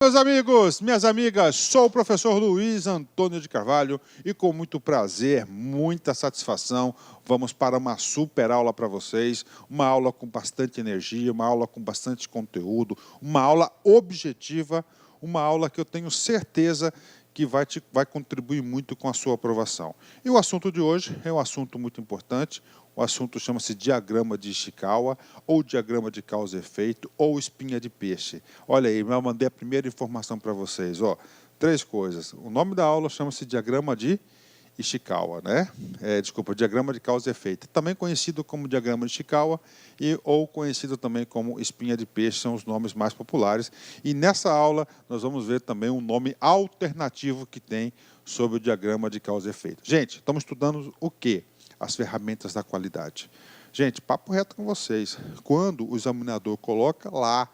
Meus amigos, minhas amigas, sou o professor Luiz Antônio de Carvalho e com muito prazer, muita satisfação, vamos para uma super aula para vocês, uma aula com bastante energia, uma aula com bastante conteúdo, uma aula objetiva, uma aula que eu tenho certeza que vai contribuir muito com a sua aprovação. E o assunto de hoje é um assunto muito importante. O assunto chama-se diagrama de Ishikawa, ou diagrama de causa e efeito, ou espinha de peixe. Olha aí, eu mandei a primeira informação para vocês. Ó, 3 coisas. O nome da aula chama-se diagrama de Ishikawa, né? Diagrama de causa e efeito. Também conhecido como diagrama de Ishikawa ou conhecido também como espinha de peixe, são os nomes mais populares. E nessa aula nós vamos ver também um nome alternativo que tem sobre o diagrama de causa e efeito. Gente, estamos estudando o quê? As ferramentas da qualidade. Gente, papo reto com vocês. Quando o examinador coloca lá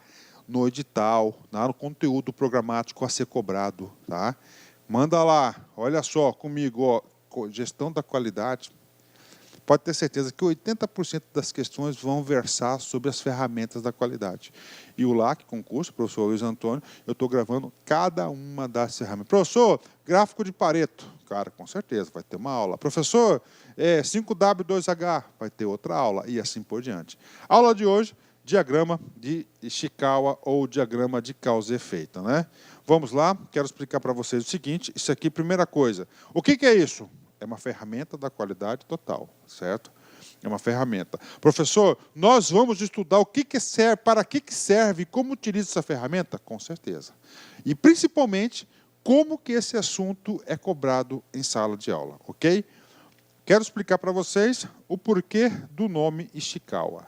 no edital, no conteúdo programático a ser cobrado, tá? Manda lá, olha só comigo, ó, gestão da qualidade. Pode ter certeza que 80% das questões vão versar sobre as ferramentas da qualidade. E o LAC, concurso, professor Luiz Antônio, eu estou gravando cada uma das ferramentas. Professor, gráfico de Pareto. Cara, com certeza, vai ter uma aula. Professor, 5W2H, vai ter outra aula, e assim por diante. Aula de hoje, diagrama de Ishikawa ou diagrama de causa e efeito, né? Vamos lá, quero explicar para vocês o seguinte, isso aqui, primeira coisa, o que é isso? É uma ferramenta da qualidade total, certo? É uma ferramenta. Professor, nós vamos estudar o que serve, para que serve, como utiliza essa ferramenta? Com certeza. E, principalmente, como que esse assunto é cobrado em sala de aula, ok? Quero explicar para vocês o porquê do nome Ishikawa.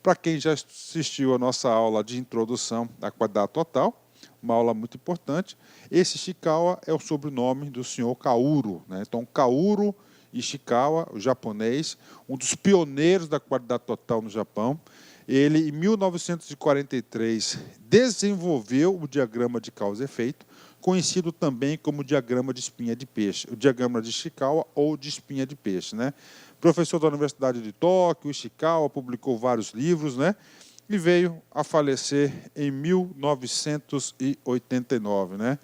Para quem já assistiu a nossa aula de introdução à qualidade total, uma aula muito importante, esse Ishikawa é o sobrenome do senhor Kaoru, né? Então, Kaoru Ishikawa, o japonês, um dos pioneiros da qualidade total no Japão, ele, em 1943, desenvolveu o diagrama de causa e efeito, conhecido também como diagrama de espinha de peixe, o diagrama de Ishikawa ou de espinha de peixe, né? Professor da Universidade de Tóquio, Ishikawa publicou vários livros, né? E veio a falecer em 1989, né?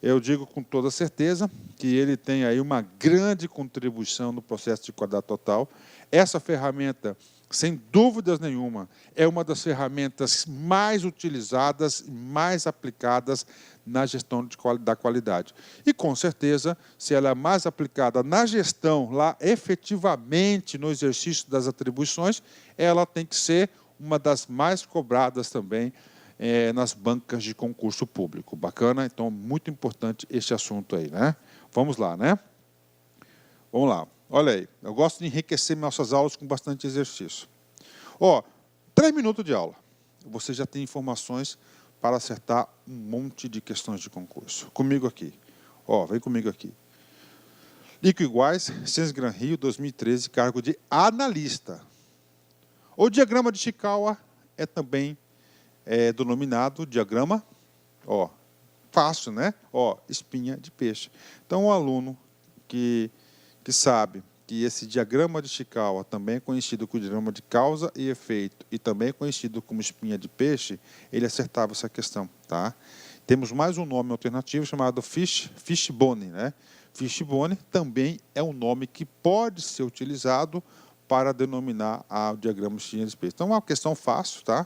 Eu digo com toda certeza que ele tem aí uma grande contribuição no processo de qualidade total. Essa ferramenta, sem dúvidas nenhuma, é uma das ferramentas mais utilizadas e mais aplicadas na gestão da qualidade. E, com certeza, se ela é mais aplicada na gestão, lá efetivamente no exercício das atribuições, ela tem que ser uma das mais cobradas também nas bancas de concurso público. Bacana? Então, muito importante esse assunto aí, né? Vamos lá, né? Vamos lá. Olha aí, eu gosto de enriquecer nossas aulas com bastante exercício. Ó, 3 minutos de aula. Você já tem informações para acertar um monte de questões de concurso. Comigo aqui. Ó, vem comigo aqui. Lico iguais, Ciências Gran Rio, 2013, cargo de analista. O diagrama de Ishikawa é também denominado diagrama, ó, fácil, né? Ó, espinha de peixe. Então, o aluno que sabe que esse diagrama de Ishikawa também é conhecido como diagrama de causa e efeito e também é conhecido como espinha de peixe, ele acertava essa questão, tá? Temos mais um nome alternativo chamado fishbone, né? Fishbone também é um nome que pode ser utilizado para denominar o diagrama de espinha de peixe. Então, é uma questão fácil, tá?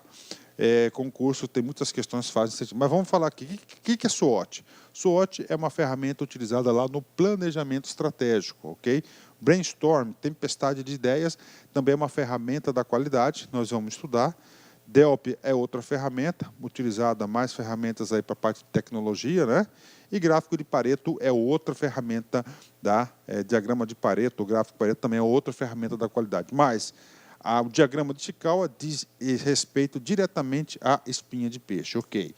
Concurso tem muitas questões fáceis, mas vamos falar aqui. O que é SWOT? SWOT é uma ferramenta utilizada lá no planejamento estratégico, ok? Brainstorm, tempestade de ideias, também é uma ferramenta da qualidade, nós vamos estudar. DELP é outra ferramenta, utilizada mais ferramentas aí para a parte de tecnologia, né? E gráfico de Pareto é outra ferramenta diagrama de Pareto, o gráfico de Pareto também é outra ferramenta da qualidade. Mas o diagrama de Ishikawa diz respeito diretamente à espinha de peixe, ok?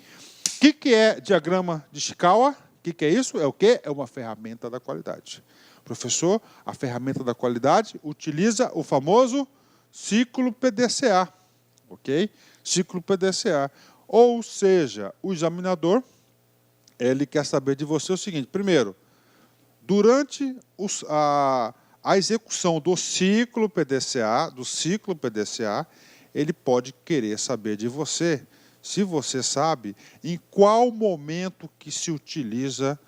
O que é diagrama de Ishikawa? O que é isso? É o quê? É uma ferramenta da qualidade. Professor, a ferramenta da qualidade utiliza o famoso ciclo PDCA, ok? Ciclo PDCA. Ou seja, o examinador, ele quer saber de você o seguinte, primeiro, durante a execução do ciclo PDCA, ele pode querer saber de você se você sabe em qual momento que se utiliza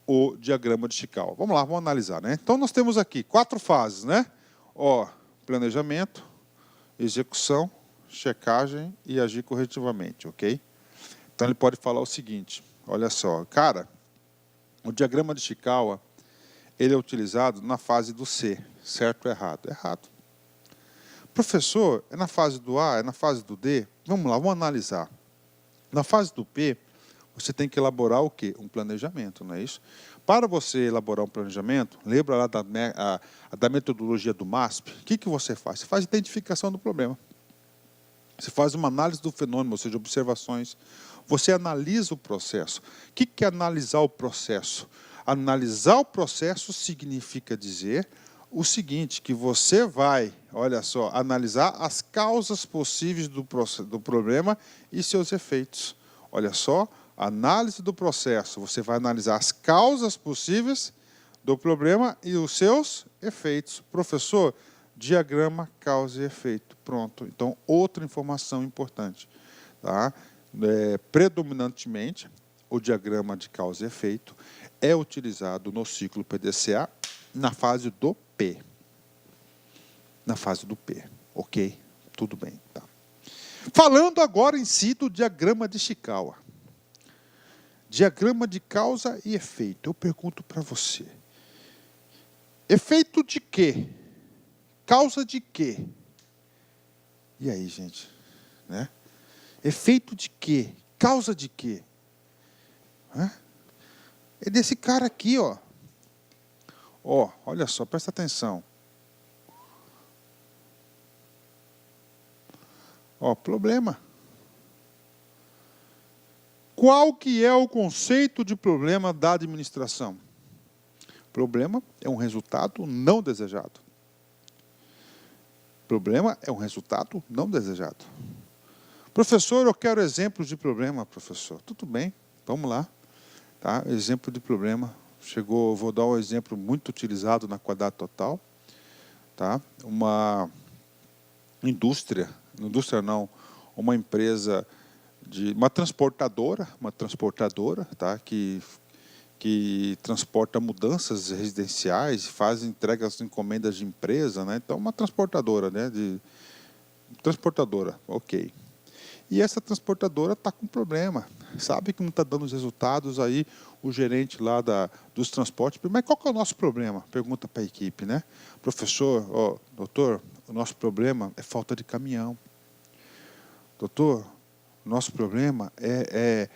o diagrama de Chikawa. Vamos lá, vamos analisar, né? Então, nós temos aqui 4 fases, né? Ó, planejamento, execução, checagem e agir corretivamente, ok? Então, ele pode falar o seguinte, olha só, cara, o diagrama de Chikawa, ele é utilizado na fase do C, certo ou errado? Errado. Professor, é na fase do A, é na fase do D? Vamos lá, vamos analisar. Na fase do P, você tem que elaborar o quê? Um planejamento, não é isso? Para você elaborar um planejamento, lembra lá da metodologia do MASP? O que você faz? Você faz identificação do problema. Você faz uma análise do fenômeno, ou seja, observações. Você analisa o processo. O que é analisar o processo? Analisar o processo significa dizer o seguinte, que você vai, olha só, analisar as causas possíveis do problema e seus efeitos. Olha só, análise do processo. Você vai analisar as causas possíveis do problema e os seus efeitos. Professor, diagrama, causa e efeito. Pronto. Então, outra informação importante. Tá? Predominantemente, o diagrama de causa e efeito é utilizado no ciclo PDCA na fase do P. Na fase do P. Ok? Tudo bem. Tá. Falando agora em si do diagrama de Chikawa. Diagrama de causa e efeito. Eu pergunto para você. Efeito de quê? Causa de quê? E aí, gente? Né? Efeito de quê? Causa de quê? É desse cara aqui, ó. Ó, olha só, presta atenção. Ó, problema. Qual que é o conceito de problema da administração? Problema é um resultado não desejado. Problema é um resultado não desejado. Professor, eu quero exemplos de problema, professor. Tudo bem, vamos lá. Tá? Exemplo de problema. Chegou, vou dar um exemplo muito utilizado na Quadrado Total. Tá? Uma indústria não, uma empresa, uma transportadora, tá? que transporta mudanças residenciais, faz entregas de encomendas de empresa, né? Então, uma transportadora, né? Transportadora, ok. E essa transportadora está com problema, sabe que não está dando os resultados, aí o gerente lá dos transportes, mas qual que é o nosso problema? Pergunta para a equipe, né? Professor, doutor, o nosso problema é falta de caminhão. Doutor, o nosso problema é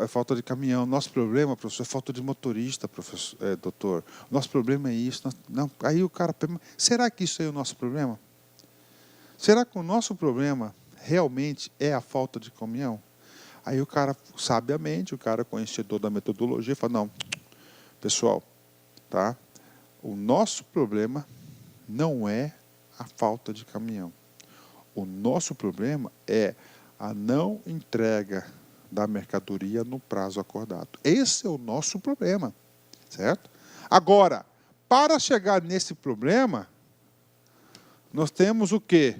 falta de caminhão. Nosso problema, professor, é falta de motorista, professor, doutor. Nosso problema é isso. Não. Aí o cara pergunta, será que isso aí é o nosso problema? Será que o nosso problema realmente é a falta de caminhão? Aí o cara, sabiamente, o cara conhecedor da metodologia, fala, não, pessoal, tá? O nosso problema não é a falta de caminhão. O nosso problema é a não entrega da mercadoria no prazo acordado. Esse é o nosso problema, certo? Agora, para chegar nesse problema, nós temos o quê?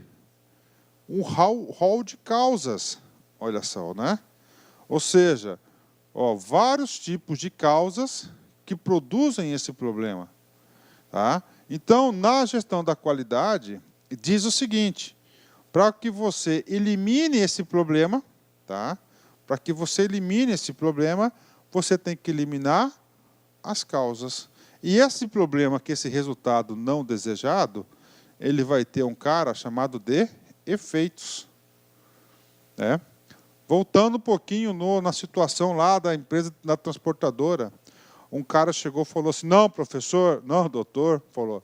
Um rol de causas, olha só, né? Ou seja, vários tipos de causas que produzem esse problema. Tá? Então, na gestão da qualidade, diz o seguinte, para que você elimine esse problema, tá? Para que você elimine esse problema, você tem que eliminar as causas. E esse problema, que esse resultado não desejado, ele vai ter um cara chamado de efeitos. Né? Voltando um pouquinho na situação lá da empresa, da transportadora, um cara chegou e falou assim, não, professor, não, doutor, falou,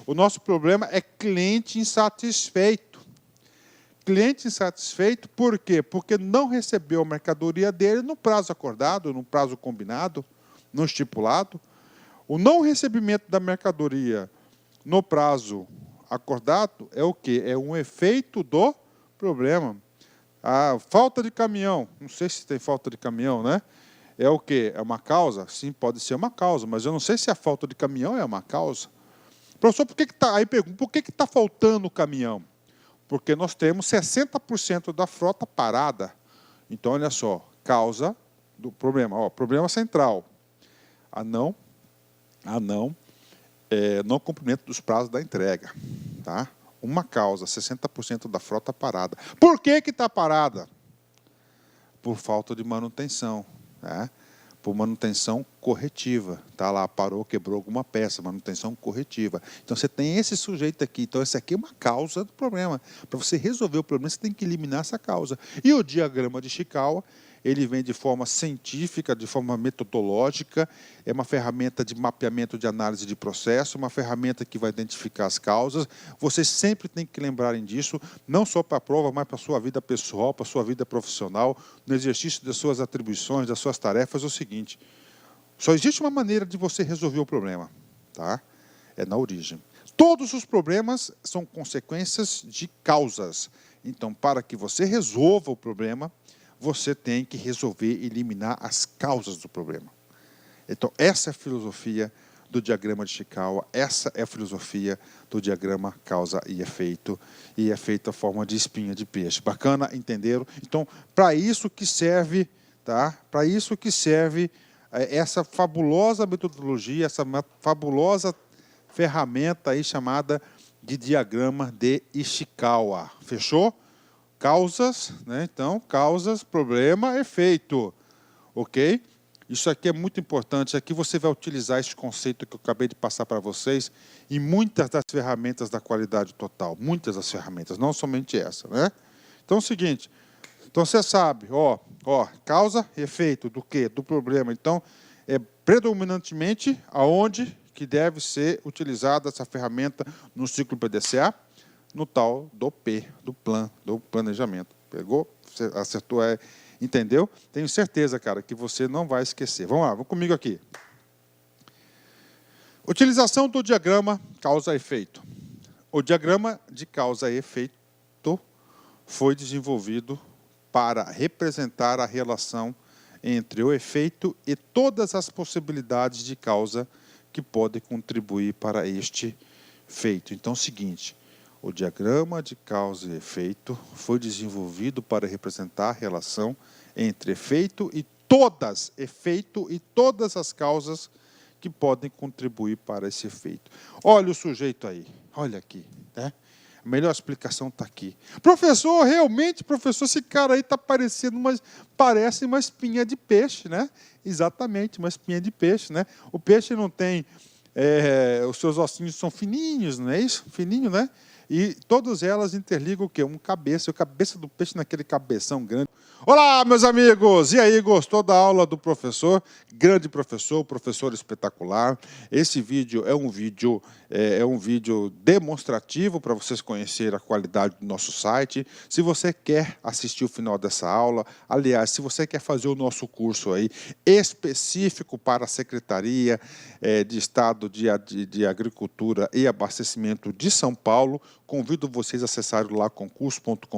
o nosso problema é cliente insatisfeito. Cliente insatisfeito, por quê? Porque não recebeu a mercadoria dele no prazo acordado, no prazo combinado, no estipulado. O não recebimento da mercadoria no prazo acordado é o quê? É um efeito do problema. A falta de caminhão, não sei se tem falta de caminhão, né? É o quê? É uma causa? Sim, pode ser uma causa, mas eu não sei se a falta de caminhão é uma causa. Professor, aí pergunta, por que está faltando o caminhão? Porque nós temos 60% da frota parada. Então, olha só, causa do problema. Ó, problema central. Não cumprimento dos prazos da entrega. Tá? Uma causa, 60% da frota parada. Por que está parada? Por falta de manutenção. Né? Por manutenção corretiva. Tá lá, parou, quebrou alguma peça, manutenção corretiva. Então, você tem esse sujeito aqui. Então, esse aqui é uma causa do problema. Para você resolver o problema, você tem que eliminar essa causa. E o diagrama de Ishikawa, ele vem de forma científica, de forma metodológica, é uma ferramenta de mapeamento de análise de processo, uma ferramenta que vai identificar as causas. Vocês sempre têm que lembrarem disso, não só para a prova, mas para a sua vida pessoal, para a sua vida profissional, no exercício das suas atribuições, das suas tarefas, é o seguinte: só existe uma maneira de você resolver o problema, tá? É na origem. Todos os problemas são consequências de causas. Então, para que você resolva o problema, você tem que resolver e eliminar as causas do problema. Então, essa é a filosofia do diagrama de Ishikawa, essa é a filosofia do diagrama causa e efeito a forma de espinha de peixe. Bacana, entenderam? Então, para isso que serve, tá? Para isso que serve essa fabulosa metodologia, essa fabulosa ferramenta aí chamada de diagrama de Ishikawa. Fechou? Causas, né? Então, causas, problema, efeito. Ok? Isso aqui é muito importante. Aqui você vai utilizar esse conceito que eu acabei de passar para vocês em muitas das ferramentas da qualidade total. Muitas das ferramentas, não somente essa, né? Então, é o seguinte. Então, você sabe, causa e efeito do quê? Do problema. Então, é predominantemente aonde que deve ser utilizada essa ferramenta no ciclo PDCA? No tal do P, do planejamento. Pegou? Você acertou? Entendeu? Tenho certeza, cara, que você não vai esquecer. Vamos lá, vamos comigo aqui. Utilização do diagrama causa-efeito. O diagrama de causa e efeito foi desenvolvido para representar a relação entre o efeito e todas as possibilidades de causa que podem contribuir para este feito. Então, é o seguinte: o diagrama de causa e efeito foi desenvolvido para representar a relação entre efeito e todas as causas que podem contribuir para esse efeito. Olha o sujeito aí, olha aqui, né? A melhor explicação está aqui. Professor, realmente, professor, esse cara aí está parecendo parece uma espinha de peixe, né? Exatamente, uma espinha de peixe, né? O peixe não tem, os seus ossinhos são fininhos, não é isso? Fininho, né? E todas elas interligam o quê? O cabeça do peixe naquele cabeção grande. Olá, meus amigos! E aí, gostou da aula do professor? Grande professor, professor espetacular. Esse vídeo é um vídeo demonstrativo para vocês conhecerem a qualidade do nosso site. Se você quer assistir o final dessa aula, aliás, se você quer fazer o nosso curso aí específico para a Secretaria de Estado de Agricultura e Abastecimento de São Paulo, convido vocês a acessarem lá concurso.com.br,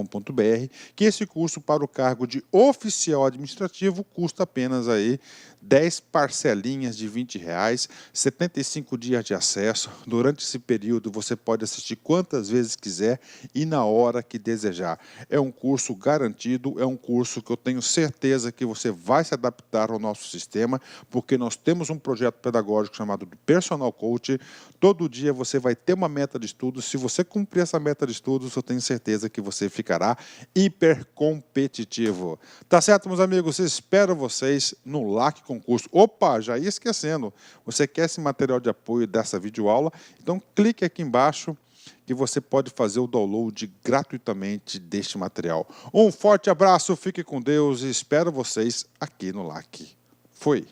que esse curso para o cargo de oficial administrativo custa apenas aí 10 parcelinhas de R$20, 75 dias de acesso. Durante esse período você pode assistir quantas vezes quiser e na hora que desejar. É um curso garantido, é um curso que eu tenho certeza que você vai se adaptar ao nosso sistema, porque nós temos um projeto pedagógico chamado de Personal Coach. Todo dia você vai ter uma meta de estudos. Se você cumprir essa meta de estudos, eu tenho certeza que você ficará hiper competitivo. Tá certo, meus amigos? Espero vocês no LAC Concurso. Opa, já ia esquecendo. Você quer esse material de apoio dessa videoaula? Então clique aqui embaixo que você pode fazer o download gratuitamente deste material. Um forte abraço, fique com Deus e espero vocês aqui no LAC. Foi!